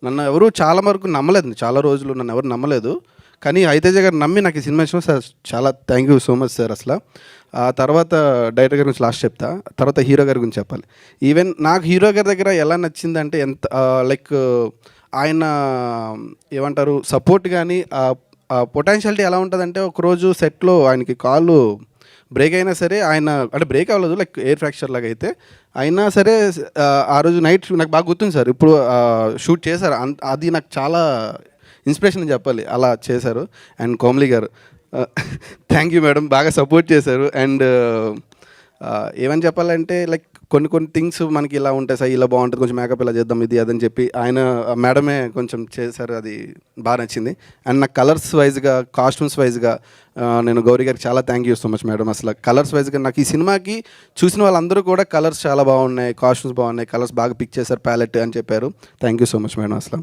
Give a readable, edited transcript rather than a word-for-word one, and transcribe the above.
నన్ను ఎవరు చాలా వరకు నమ్మలేదు, చాలా రోజులు నన్ను ఎవరు నమ్మలేదు. కానీ హరితేజ గారు నమ్మి నాకు ఈ సినిమా ఇచ్చిన సార్ చాలా thank you so much sir. అసలు ఆ తర్వాత డైరెక్టర్ గారి గురించి లాస్ట్ చెప్తా, తర్వాత హీరో గారి గురించి చెప్పాలి. ఈవెన్ నాకు హీరో గారి దగ్గర ఎలా నచ్చిందంటే ఎంత లైక్ ఆయన ఏమంటారు సపోర్ట్ కానీ పొటెన్షియాలిటీ ఎలా ఉంటుందంటే, ఒకరోజు సెట్లో ఆయనకి కాళ్ళు బ్రేక్ అయినా సరే, ఆయన అంటే బ్రేక్ అవ్వలేదు, లైక్ ఎయిర్ ఫ్రాక్చర్ లాగా అయితే అయినా సరే ఆ రోజు నైట్ నాకు బాగా గుర్తుంది సార్. ఇప్పుడు షూట్ చేశారు, అది నాకు చాలా ఇన్స్పిరేషన్ అని చెప్పాలి, అలా చేశారు. అండ్ కోమలి గారు థ్యాంక్ యూ మేడం, బాగా సపోర్ట్ చేశారు. అండ్ ఏమని చెప్పాలంటే లైక్ కొన్ని థింగ్స్ మనకి ఇలా ఉంటాయి సార్, ఇలా బాగుంటుంది, కొంచెం మేకప్ ఇలా చేద్దాం ఇది అదని చెప్పి ఆయన మేడమే కొంచెం చేశారు, అది బాగా నచ్చింది. అండ్ నాకు కలర్స్ వైజ్గా, కాస్ట్యూమ్స్ వైజ్గా నేను గౌరీ గారికి చాలా thank you so much madam. అసలు కలర్స్ వైజ్గా నాకు ఈ సినిమాకి చూసిన వాళ్ళందరూ కూడా కలర్స్ చాలా బాగున్నాయి, కాస్ట్యూమ్స్ బాగున్నాయి, కలర్స్ బాగా పిక్ చేశారు, ప్యాలెట్ అని చెప్పారు. Thank you so much madam అసలు.